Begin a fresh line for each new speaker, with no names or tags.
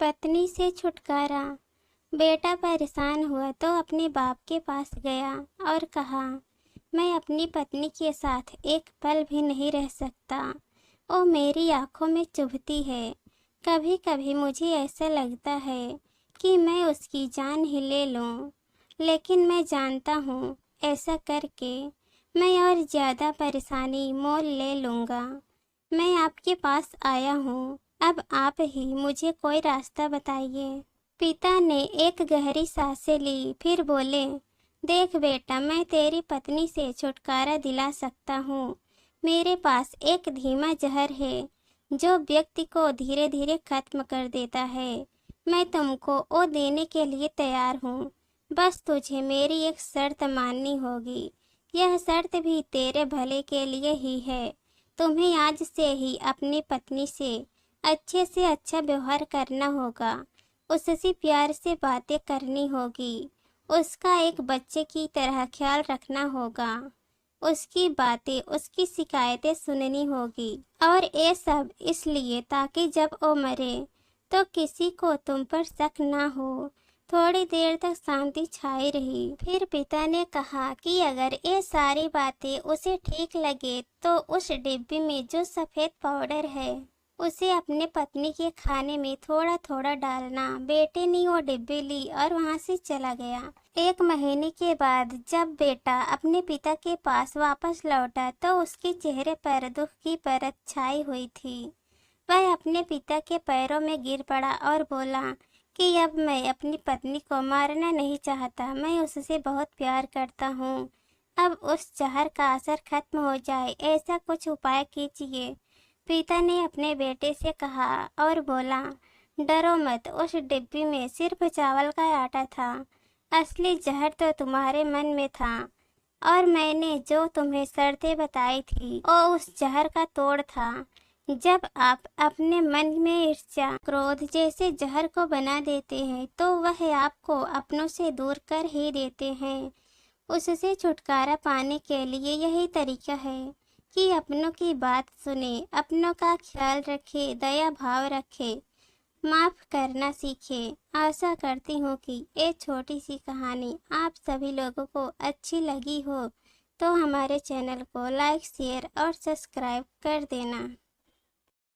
पत्नी से छुटकारा। बेटा परेशान हुआ तो अपने बाप के पास गया और कहा, मैं अपनी पत्नी के साथ एक पल भी नहीं रह सकता। वो मेरी आंखों में चुभती है। कभी कभी मुझे ऐसा लगता है कि मैं उसकी जान ही ले लूं, लेकिन मैं जानता हूँ ऐसा करके मैं और ज़्यादा परेशानी मोल ले लूँगा। मैं आपके पास आया हूँ, अब आप ही मुझे कोई रास्ता बताइए। पिता ने एक गहरी सांसें ली, फिर बोले, देख बेटा, मैं तेरी पत्नी से छुटकारा दिला सकता हूँ। मेरे पास एक धीमा जहर है जो व्यक्ति को धीरे धीरे खत्म कर देता है। मैं तुमको वो देने के लिए तैयार हूँ। बस तुझे मेरी एक शर्त माननी होगी। यह शर्त भी तेरे भले के लिए ही है। तुम्हें आज से ही अपनी पत्नी से अच्छा व्यवहार करना होगा। उससे प्यार से बातें करनी होगी। उसका एक बच्चे की तरह ख्याल रखना होगा। उसकी बातें, उसकी शिकायतें सुननी होगी। और ये सब इसलिए ताकि जब वो मरे तो किसी को तुम पर शक ना हो। थोड़ी देर तक शांति छाई रही। फिर पिता ने कहा कि अगर ये सारी बातें उसे ठीक लगे तो उस डिब्बी में जो सफ़ेद पाउडर है उसे अपने पत्नी के खाने में थोड़ा थोड़ा डालना। बेटे ने वो डिब्बी ली और वहाँ से चला गया। 1 महीने के बाद जब बेटा अपने पिता के पास वापस लौटा तो उसके चेहरे पर दुख की परत छाई हुई थी। वह अपने पिता के पैरों में गिर पड़ा और बोला कि अब मैं अपनी पत्नी को मारना नहीं चाहता। मैं उससे बहुत प्यार करता हूँ। अब उस जहर का असर खत्म हो जाए, ऐसा कुछ उपाय कीजिए। पिता ने अपने बेटे से कहा और बोला, डरो मत, उस डिब्बी में सिर्फ चावल का आटा था। असली जहर तो तुम्हारे मन में था और मैंने जो तुम्हें शर्तें बताई थी वो उस जहर का तोड़ था। जब आप अपने मन में ईर्ष्या, क्रोध जैसे जहर को बना देते हैं तो वह आपको अपनों से दूर कर ही देते हैं। उससे छुटकारा पाने के लिए यही तरीका है कि अपनों की बात सुने, अपनों का ख्याल रखे, दया भाव रखे, माफ करना सीखे। आशा करती हूँ कि ये छोटी सी कहानी आप सभी लोगों को अच्छी लगी हो तो हमारे चैनल को लाइक, शेयर और सब्सक्राइब कर देना।